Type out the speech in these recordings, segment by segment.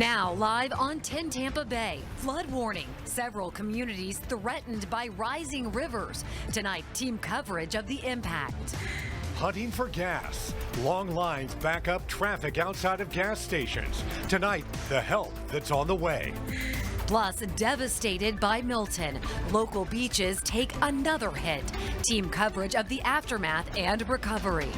Now live on 10 Tampa Bay. Flood warning. Several communities threatened by rising rivers. Tonight, team coverage of the impact. Hunting for gas. Long lines back up traffic outside of gas stations. Tonight, the help that's on the way. Plus, devastated by Milton. Local beaches take another hit. Team coverage of the aftermath and recovery.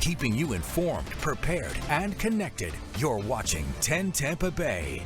Keeping you informed, prepared, and connected. You're watching 10 Tampa Bay.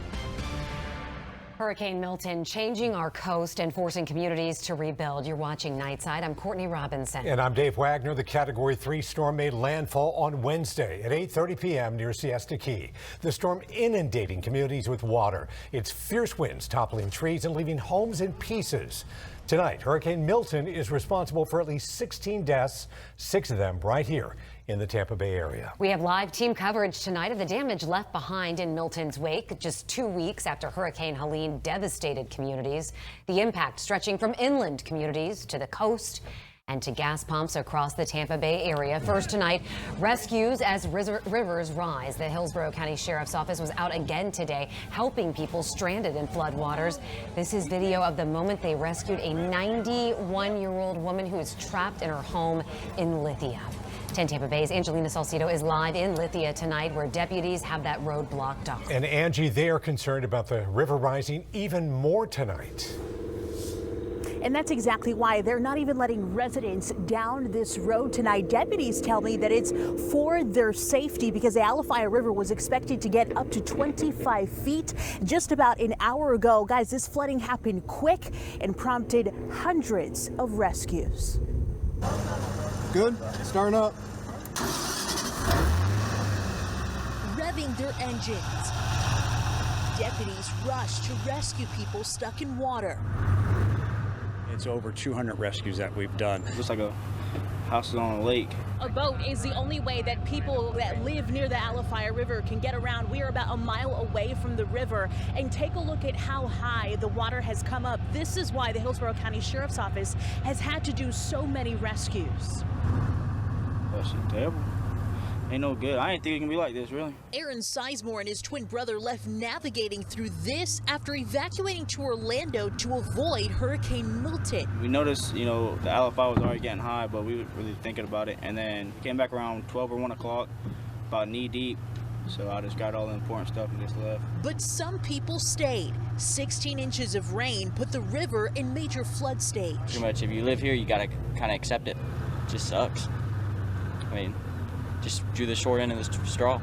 Hurricane Milton changing our coast and forcing communities to rebuild. You're watching Nightside. I'm Courtney Robinson. And I'm Dave Wagner. The Category 3 storm made landfall on Wednesday at 8:30 p.m. near Siesta Key. The storm inundating communities with water. Its fierce winds toppling trees and leaving homes in pieces. Tonight, Hurricane Milton is responsible for at least 16 deaths, 6 of them right here in the Tampa Bay area. We have live team coverage tonight of the damage left behind in Milton's wake, just 2 weeks after Hurricane Helene devastated communities. The impact stretching from inland communities to the coast and to gas pumps across the Tampa Bay area. First tonight, rescues as rivers rise. The Hillsborough County Sheriff's Office was out again today, helping people stranded in floodwaters. This is video of the moment they rescued a 91-year-old woman who is trapped in her home in Lithia. 10 Tampa Bay's Angelina Salcido is live in Lithia tonight, where deputies have that road blocked off. And Angie, they are concerned about the river rising even more tonight. And that's exactly why they're not even letting residents down this road tonight. Deputies tell me that it's for their safety because the Alafia River was expected to get up to 25 feet just about an hour ago. Guys, this flooding happened quick and prompted hundreds of rescues. Good, starting up. Revving their engines. Deputies rush to rescue people stuck in water. It's over 200 rescues that we've done. It's like a house on a lake. A boat is the only way that people that live near the Alafia River can get around. We are about a mile away from the river, and take a look at how high the water has come up. This is why the Hillsborough County Sheriff's Office has had to do so many rescues. That's terrible. Ain't no good. I didn't think it can be like this, really. Aaron Sizemore and his twin brother left navigating through this after evacuating to Orlando to avoid Hurricane Milton. We noticed, the Alafia was already getting high, but we weren't really thinking about it. And then we came back around 12 or 1 o'clock, about knee deep. So I just got all the important stuff and just left. But some people stayed. 16 inches of rain put the river in major flood stage. Pretty much, if you live here, you gotta kind of accept it. It just sucks. I mean, just drew the short end of the straw.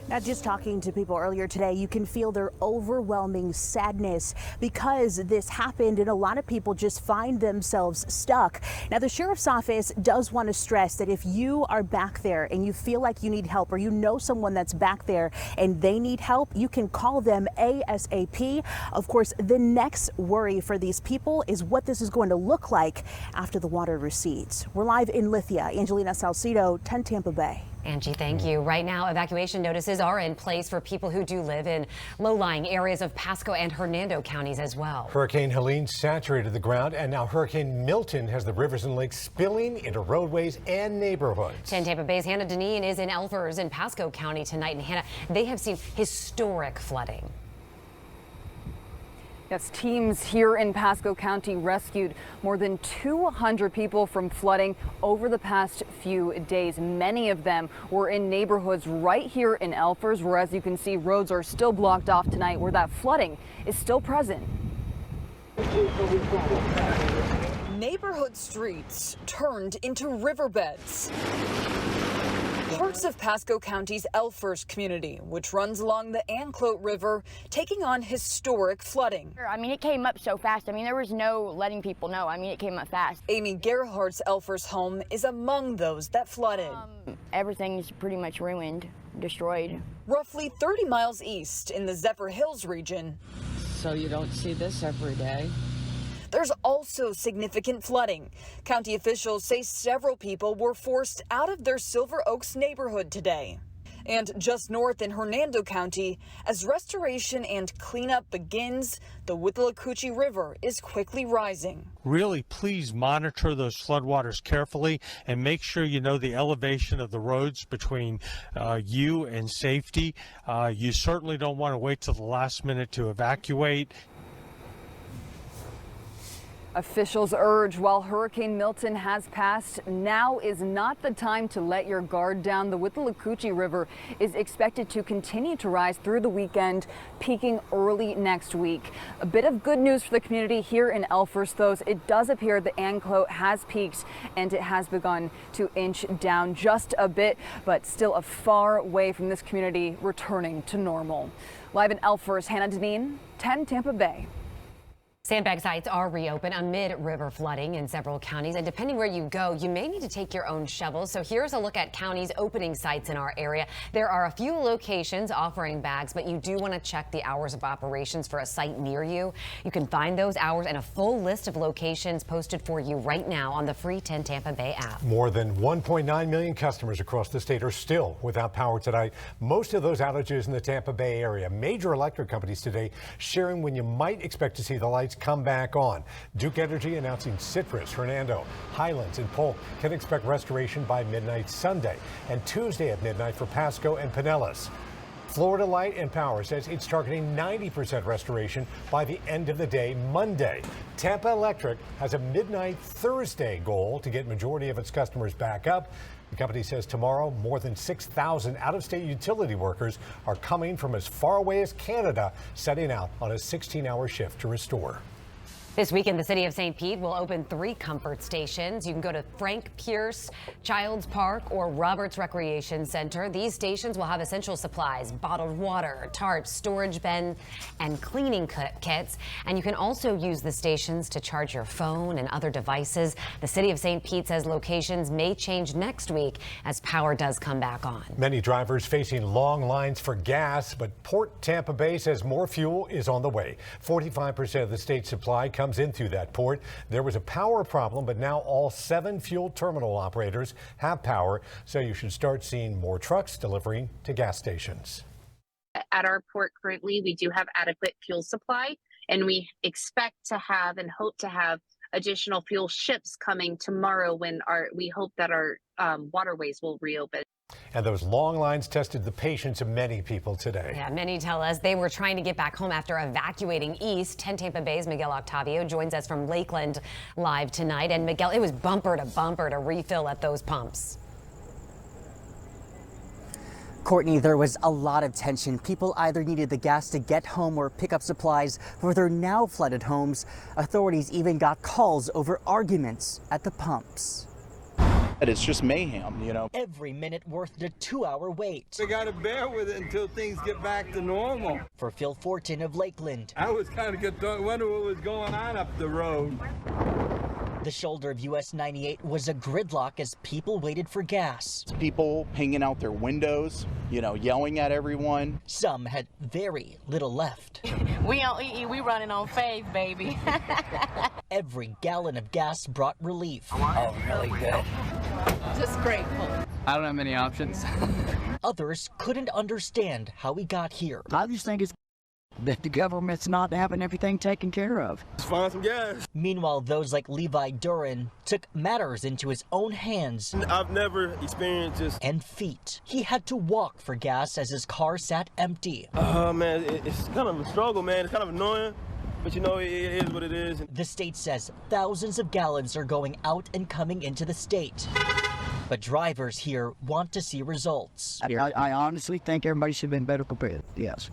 Now, just talking to people earlier today, you can feel their overwhelming sadness because this happened and a lot of people just find themselves stuck. Now, the Sheriff's Office does want to stress that if you are back there and you feel like you need help or you know someone that's back there and they need help, you can call them ASAP. Of course, the next worry for these people is what this is going to look like after the water recedes. We're live in Lithia. Angelina Salcido, 10 Tampa Bay. Angie, thank you. Right now, evacuation notices are in place for people who do live in low-lying areas of Pasco and Hernando counties as well. Hurricane Helene saturated the ground, and now Hurricane Milton has the rivers and lakes spilling into roadways and neighborhoods. 10 Tampa Bay's Hannah Deneen is in Elfers in Pasco County tonight. And Hannah, they have seen historic flooding. Yes, teams here in Pasco County rescued more than 200 people from flooding over the past few days. Many of them were in neighborhoods right here in Elfers, where, as you can see, roads are still blocked off tonight, where that flooding is still present. Neighborhood streets turned into riverbeds. Parts of Pasco County's Elfers community, which runs along the Anclote River, taking on historic flooding. I mean, it came up so fast. I mean, there was no letting people know. I mean, it came up fast. Amy Gerhardt's Elfers home is among those that flooded. Everything is pretty much ruined, destroyed. Roughly 30 miles east in the Zephyr Hills region. So you don't see this every day. There's also significant flooding. County officials say several people were forced out of their Silver Oaks neighborhood today. And just north in Hernando County, as restoration and cleanup begins, the Withlacoochee River is quickly rising. Really, please monitor those floodwaters carefully and make sure you know the elevation of the roads between you and safety. You certainly don't want to wait till the last minute to evacuate. Officials urge while Hurricane Milton has passed, now is not the time to let your guard down. The Withlacoochee River is expected to continue to rise through the weekend, peaking early next week. A bit of good news for the community here in Elfers, though. It does appear the Anclote has peaked and it has begun to inch down just a bit, but still a far way from this community returning to normal. Live in Elfers, Hannah Deneen, 10 Tampa Bay. Sandbag sites are reopened amid river flooding in several counties, and depending where you go, you may need to take your own shovels. So here's a look at counties opening sites in our area. There are a few locations offering bags, but you do want to check the hours of operations for a site near you. You can find those hours and a full list of locations posted for you right now on the free 10 Tampa Bay app. More than 1.9 million customers across the state are still without power tonight. Most of those outages in the Tampa Bay area. Major electric companies today sharing when you might expect to see the lights come back on. Duke Energy announcing Citrus, Hernando, Highlands, and Polk can expect restoration by midnight Sunday and Tuesday at midnight for Pasco and Pinellas. Florida Light and Power says it's targeting 90% restoration by the end of the day Monday. Tampa Electric has a midnight Thursday goal to get majority of its customers back up. The company says tomorrow more than 6,000 out-of-state utility workers are coming from as far away as Canada, setting out on a 16-hour shift to restore. This weekend, the city of St. Pete will open 3 comfort stations. You can go to Frank Pierce Child's Park or Roberts Recreation Center. These stations will have essential supplies, bottled water, tarps, storage bins, and cleaning kits. And you can also use the stations to charge your phone and other devices. The city of St. Pete says locations may change next week as power does come back on. Many drivers facing long lines for gas, but Port Tampa Bay says more fuel is on the way. 45% of the state's supply comes in through that port. There was a power problem, but now all 7 fuel terminal operators have power, so you should start seeing more trucks delivering to gas stations. At our port currently, we do have adequate fuel supply, and we expect to have and hope to have additional fuel ships coming tomorrow when we hope that our waterways will reopen. And those long lines tested the patience of many people today. Yeah, many tell us they were trying to get back home after evacuating east. 10 Tampa Bay's Miguel Octavio joins us from Lakeland live tonight. And Miguel, it was bumper to refill at those pumps. Courtney, there was a lot of tension. People either needed the gas to get home or pick up supplies for their now flooded homes. Authorities even got calls over arguments at the pumps. It's just mayhem, you know. Every minute worth the 2-hour wait. We gotta bear with it until things get back to normal. For Phil Fortin of Lakeland. I was kind of wondering what was going on up the road. The shoulder of US 98 was a gridlock as people waited for gas. People hanging out their windows, you know, yelling at everyone. Some had very little left. We running on faith, baby. Every gallon of gas brought relief. Oh, really good. Just grateful. I don't have many options. Others couldn't understand how we got here. I just think it's that the government's not having everything taken care of. Let's find some gas. Meanwhile, those like Levi Duran took matters into his own hands. I've never experienced this. And feet. He had to walk for gas as his car sat empty. Man, it's kind of a struggle, man. It's kind of annoying. But you know, it is what it is. The state says thousands of gallons are going out and coming into the state. But drivers here want to see results. I honestly think everybody should have been better prepared, yes.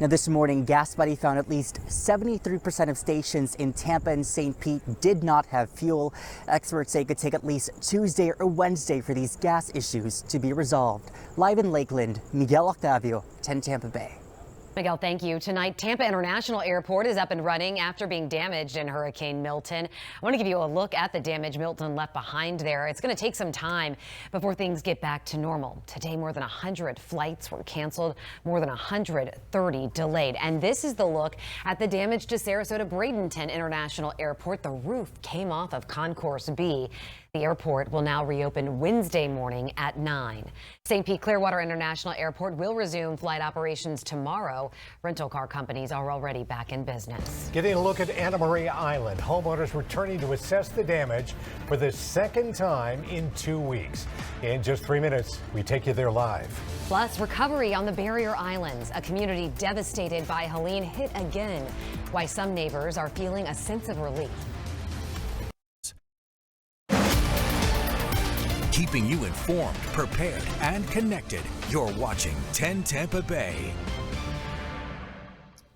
Now this morning, GasBuddy found at least 73% of stations in Tampa and St. Pete did not have fuel. Experts say it could take at least Tuesday or Wednesday for these gas issues to be resolved. Live in Lakeland, Miguel Octavio, 10 Tampa Bay. Miguel, thank you. Tonight, Tampa International Airport is up and running after being damaged in Hurricane Milton. I want to give you a look at the damage Milton left behind there. It's going to take some time before things get back to normal. Today, more than 100 flights were canceled, more than 130 delayed. And this is the look at the damage to Sarasota Bradenton International Airport. The roof came off of Concourse B. The airport will now reopen Wednesday morning at 9. St. Pete Clearwater International Airport will resume flight operations tomorrow. Rental car companies are already back in business. Getting a look at Anna Maria Island. Homeowners returning to assess the damage for the second time in 2 weeks. In just 3 minutes, we take you there live. Plus, recovery on the Barrier Islands. A community devastated by Helene hit again. Why some neighbors are feeling a sense of relief. Keeping you informed, prepared, and connected. You're watching 10 Tampa Bay.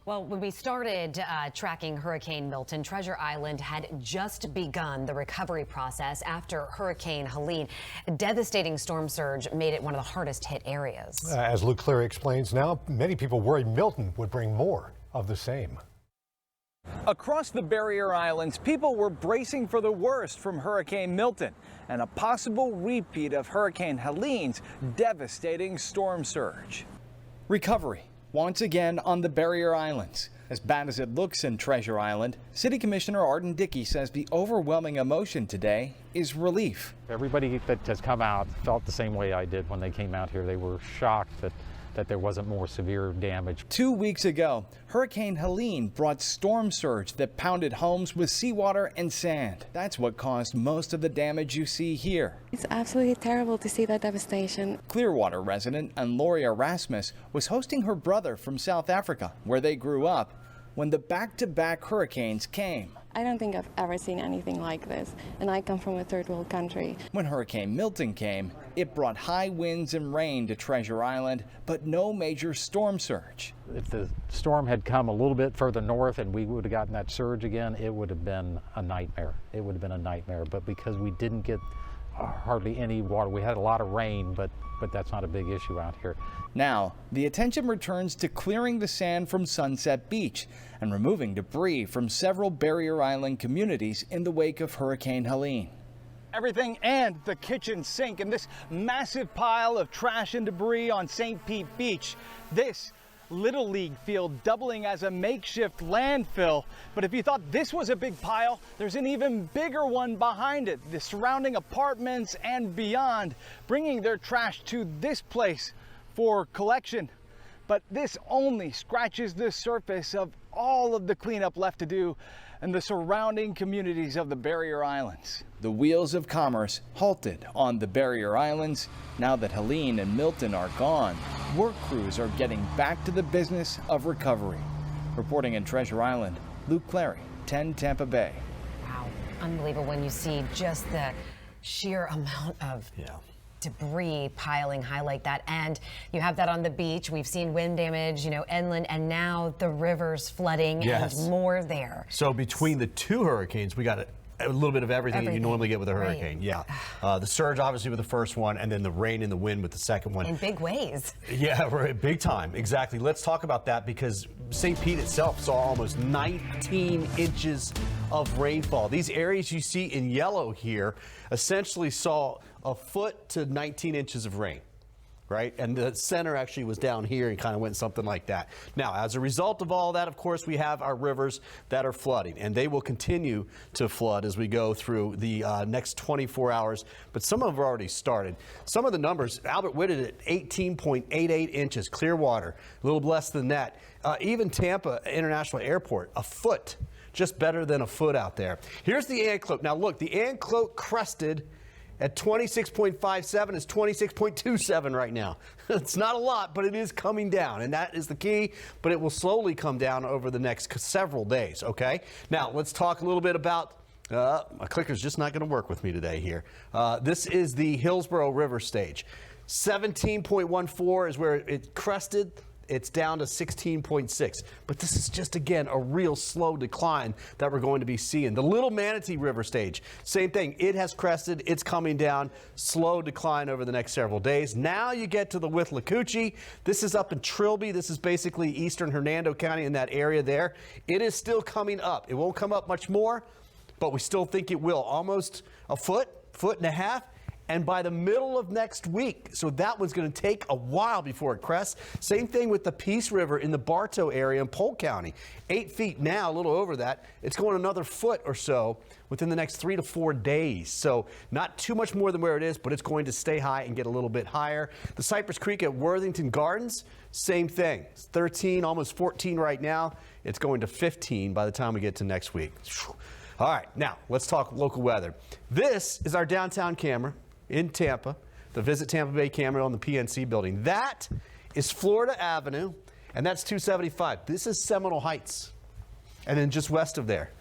Well, when we started tracking Hurricane Milton, Treasure Island had just begun the recovery process after Hurricane Helene. A devastating storm surge made it one of the hardest hit areas. As Luke Cleary explains now, many people worried Milton would bring more of the same. Across the Barrier Islands, people were bracing for the worst from Hurricane Milton and a possible repeat of Hurricane Helene's devastating storm surge. Recovery once again on the Barrier Islands. As bad as it looks in Treasure Island, City Commissioner Arden Dickey says the overwhelming emotion today is relief. Everybody that has come out felt the same way I did when they came out here. They were shocked that there wasn't more severe damage. 2 weeks ago, Hurricane Helene brought storm surge that pounded homes with seawater and sand. That's what caused most of the damage you see here. It's absolutely terrible to see that devastation. Clearwater resident Anloria Rasmus was hosting her brother from South Africa, where they grew up, when the back-to-back hurricanes came. I don't think I've ever seen anything like this, and I come from a third world country. When Hurricane Milton came, it brought high winds and rain to Treasure Island, but no major storm surge. If the storm had come a little bit further north and we would have gotten that surge again, it would have been a nightmare. It would have been a nightmare, but because we didn't get hardly any water, we had a lot of rain, but that's not a big issue out here. Now, the attention returns to clearing the sand from Sunset Beach and removing debris from several Barrier Island communities in the wake of Hurricane Helene. Everything and the kitchen sink and this massive pile of trash and debris on St. Pete Beach. This Little League field doubling as a makeshift landfill. But if you thought this was a big pile, there's an even bigger one behind it. The surrounding apartments and beyond bringing their trash to this place for collection. But this only scratches the surface of all of the cleanup left to do in the surrounding communities of the Barrier Islands. The wheels of commerce halted on the Barrier Islands. Now that Helene and Milton are gone, work crews are getting back to the business of recovery. Reporting in Treasure Island, Luke Clary, 10 Tampa Bay. Wow, unbelievable when you see just the sheer amount of debris piling high like that. And you have that on the beach. We've seen wind damage, inland, and now the rivers flooding and more there. So between the two hurricanes, we got a little bit of everything that you normally get with a hurricane. Right. Yeah. The surge, obviously, with the first one, and then the rain and the wind with the second one. In big ways. Yeah, right, big time. Exactly. Let's talk about that because St. Pete itself saw almost 19 inches of rainfall. These areas you see in yellow here essentially saw a foot to 19 inches of rain. Right? And the center actually was down here and kind of went something like that. Now, as a result of all that, of course, we have our rivers that are flooding, and they will continue to flood as we go through the next 24 hours. But some of them have already started. Some of the numbers, Albert Whitted at 18.88 inches, Clearwater, a little less than that. Even Tampa International Airport, a foot, just better than a foot out there. Here's the Anclote. Now, look, the Anclote crested at 26.57, it's 26.27 right now. It's not a lot, but it is coming down, and that is the key, but it will slowly come down over the next several days, okay? Now, let's talk a little bit about, my clicker's just not going to work with me today here. This is the Hillsborough River stage. 17.14 is where it crested. It's down to 16.6. But this is just, again, a real slow decline that we're going to be seeing. The Little Manatee River stage, same thing. It has crested. It's coming down. Slow decline over the next several days. Now you get to the Withlacoochee. This is up in Trilby. This is basically eastern Hernando County in that area there. It is still coming up. It won't come up much more, but we still think it will. Almost a foot, foot and a half. and by the middle of next week. So that one's going to take a while before it crests. Same thing with the Peace River in the Bartow area in Polk County. 8 feet now, a little over that. It's going another foot or so within the next 3 to 4 days. So not too much more than where it is, but it's going to stay high and get a little bit higher. The Cypress Creek at Worthington Gardens, same thing. It's 13, almost 14 right now. It's going to 15 by the time we get to next week. All right, now let's talk local weather. This is our downtown camera in Tampa, the Visit Tampa Bay camera on the PNC building. That is Florida Avenue, and that's 275. This is Seminole Heights. And then just west of there,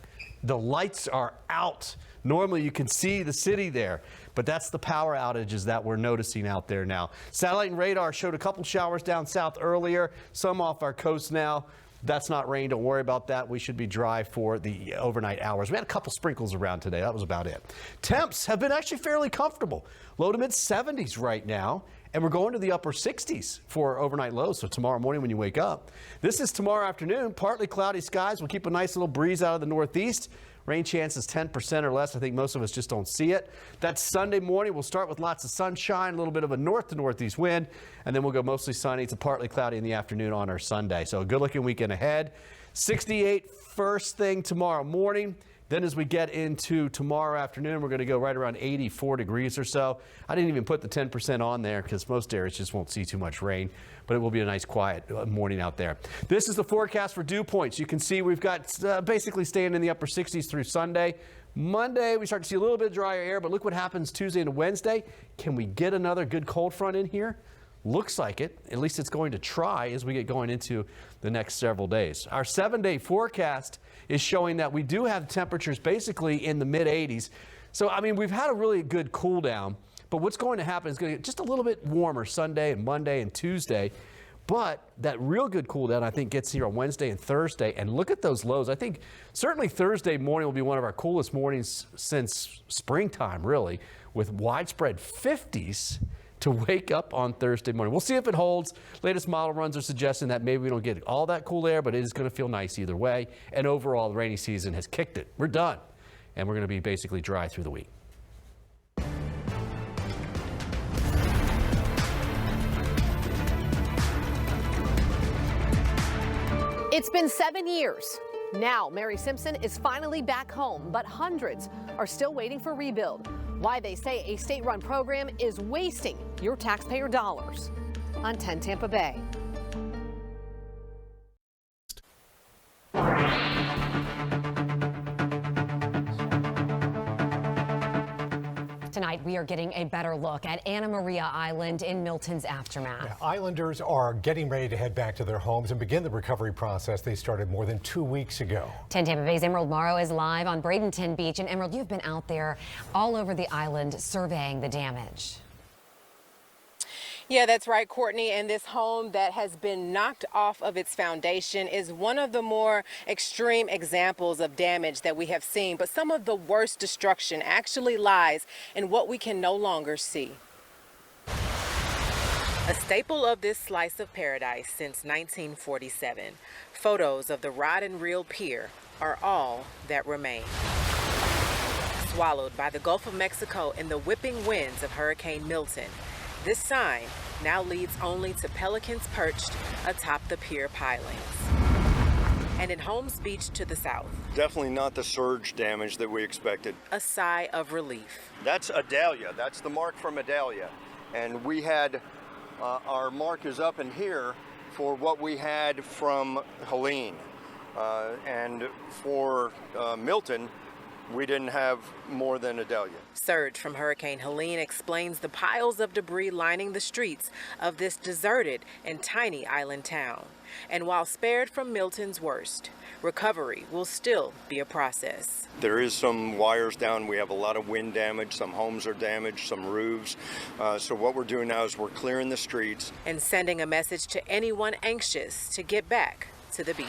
the lights are out. Normally you can see the city there, but that's the power outages that we're noticing out there now. Satellite and radar showed a couple showers down south earlier, some off our coast now. That's not rain. Don't worry about that. We should be dry for the overnight hours. We had a couple sprinkles around today. That was about it. Temps have been actually fairly comfortable. Low to mid 70s right now. And we're going to the upper 60s for overnight lows. So tomorrow morning when you wake up. This is tomorrow afternoon. Partly cloudy skies. We'll keep a nice little breeze out of the northeast. Rain chances 10% or less. I think most of us just don't see it. That's Sunday morning. We'll start with lots of sunshine, a little bit of a north to northeast wind, and then we'll go mostly sunny to partly cloudy in the afternoon on our Sunday. So a good looking weekend ahead. 68 first thing tomorrow morning. Then as we get into tomorrow afternoon, we're going to go right around 84 degrees or so. I didn't even put the 10% on there because most areas just won't see too much rain, but it will be a nice quiet morning out there. This is the forecast for dew points. You can see we've got basically staying in the upper 60s through Sunday. Monday, we start to see a little bit drier air, but look what happens Tuesday and Wednesday. Can we get another good cold front in here? Looks like it. At least it's going to try as we get going into the next several days. Our 7-day forecast is showing that we do have temperatures basically in the mid 80s. So, I mean, we've had a really good cool down, but what's going to happen is going to get just a little bit warmer Sunday and Monday and Tuesday. But that real good cool down, I think, gets here on Wednesday and Thursday. And look at those lows. I think certainly Thursday morning will be one of our coolest mornings since springtime, really, with widespread 50s. To wake up on Thursday morning. We'll see if it holds. Latest model runs are suggesting that maybe we don't get all that cool air, but it is going to feel nice either way. And overall, the rainy season has kicked it. We're done. And we're going to be basically dry through the week. It's been 7 years. Now, Mary Simpson is finally back home, but hundreds are still waiting for rebuild. Why they say a state-run program is wasting your taxpayer dollars. On 10 Tampa Bay. Tonight, we are getting a better look at Anna Maria Island in Milton's aftermath. Yeah, islanders are getting ready to head back to their homes and begin the recovery process they started more than 2 weeks ago. 10 Tampa Bay's Emerald Morrow is live on Bradenton Beach. And Emerald, you've been out there all over the island surveying the damage. Yeah, that's right, Courtney. And this home that has been knocked off of its foundation is one of the more extreme examples of damage that we have seen. But some of the worst destruction actually lies in what we can no longer see. A staple of this slice of paradise since 1947, photos of the rod and reel pier are all that remain. Swallowed by the Gulf of Mexico in the whipping winds of Hurricane Milton, this sign now leads only to pelicans perched atop the pier pilings. And in Holmes Beach to the south. Definitely not the surge damage that we expected. A sigh of relief. That's Adalia. That's the mark from Adalia. And we had, our mark is up in here for what we had from Helene. And for Milton, we didn't have more than Adalia. Surge from Hurricane Helene explains the piles of debris lining the streets of this deserted and tiny island town. And while spared from Milton's worst, recovery will still be a process. There is some wires down. We have a lot of wind damage. Some homes are damaged, some roofs. So what we're doing now is we're clearing the streets. And sending a message to anyone anxious to get back to the beach.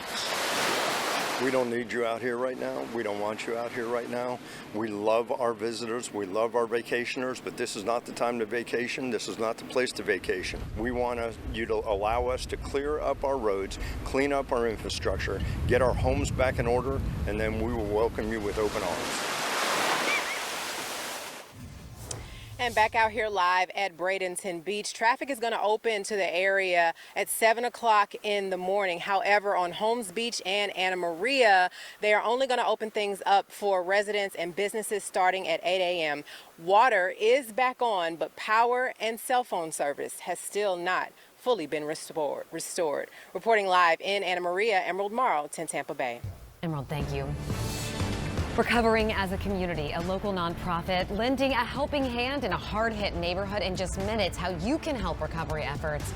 We don't need you out here right now. We don't want you out here right now. We love our visitors. We love our vacationers, but this is not the time to vacation. This is not the place to vacation. We want you to allow us to clear up our roads, clean up our infrastructure, get our homes back in order, and then we will welcome you with open arms. Ryan back out here live at Bradenton Beach. Traffic is going to open to the area at 7 o'clock in the morning. However, on Holmes Beach and Anna Maria, they are only going to open things up for residents and businesses starting at 8 a.m. Water is back on, but power and cell phone service has still not fully been restored. Reporting live in Anna Maria, Emerald Morrow, 10 Tampa Bay. Emerald, thank you. Recovering as a community, a local nonprofit lending a helping hand in a hard-hit neighborhood. In just minutes, how you can help recovery efforts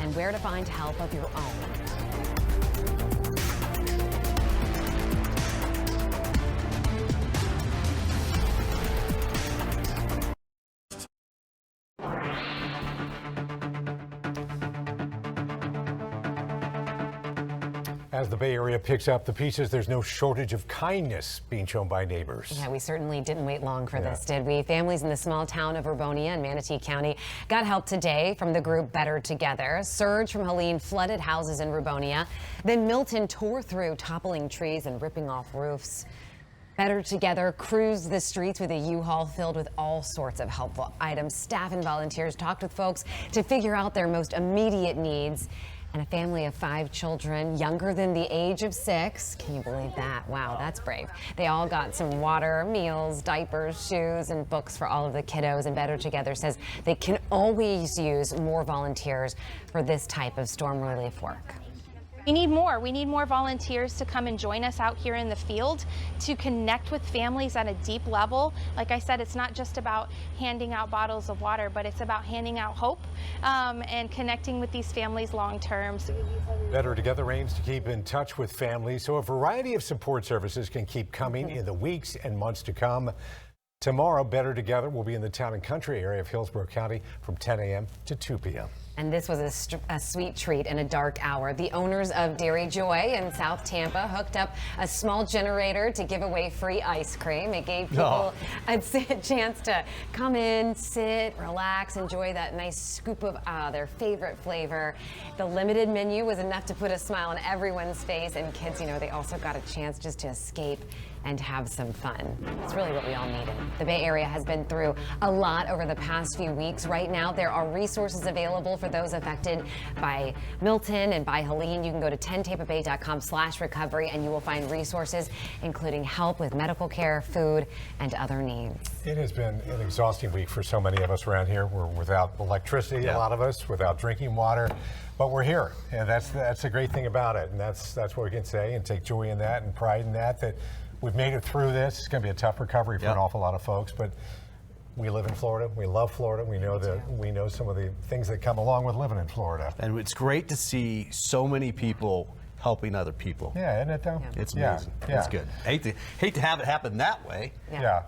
and where to find help of your own. As the Bay Area picks up the pieces, there's no shortage of kindness being shown by neighbors. Yeah, we certainly didn't wait long for this, did we? Families in the small town of Rubonia in Manatee County got help today from the group Better Together. Surge from Helene flooded houses in Rubonia. Then Milton tore through, toppling trees and ripping off roofs. Better Together cruised the streets with a U-Haul filled with all sorts of helpful items. Staff and volunteers talked with folks to figure out their most immediate needs. And a family of 5 children younger than the age of 6. Can you believe that? Wow, that's brave. They all got some water, meals, diapers, shoes, and books for all of the kiddos. And Better Together says they can always use more volunteers for this type of storm relief work. We need more. We need more volunteers to come and join us out here in the field to connect with families at a deep level. Like I said, it's not just about handing out bottles of water, but it's about handing out hope and connecting with these families long term. Better Together aims to keep in touch with families so a variety of support services can keep coming in the weeks and months to come. Tomorrow, Better Together will be in the town and country area of Hillsborough County from 10 a.m. to 2 p.m. And this was a sweet treat in a dark hour. The owners of Dairy Joy in South Tampa hooked up a small generator to give away free ice cream. It gave people a chance to come in, sit, relax, enjoy that nice scoop of their favorite flavor. The limited menu was enough to put a smile on everyone's face, and kids, you know, they also got a chance just to escape and have some fun. It's really what we all needed. The Bay Area has been through a lot over the past few weeks. Right now, there are resources available for those affected by Milton and by Helene. You can go to 10tampabay.com/recovery and you will find resources, including help with medical care, food, and other needs. It has been an exhausting week for so many of us around here. We're without electricity, a lot of us, without drinking water, but we're here. And that's the great thing about it. And that's what we can say and take joy in that and pride in that we've made it through this. It's going to be a tough recovery for an awful lot of folks, but we live in Florida. We love Florida. We know some of the things that come along with living in Florida. And it's great to see so many people helping other people. Yeah, isn't it though? It's amazing. It's good. Hate to have it happen that way.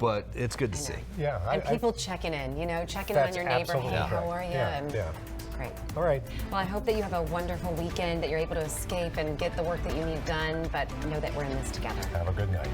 But it's good to see. Yeah. And people checking in, checking in on your neighbor. Hey, how are you? Great. All right. Well, I hope that you have a wonderful weekend, that you're able to escape and get the work that you need done, but know that we're in this together. Have a good night.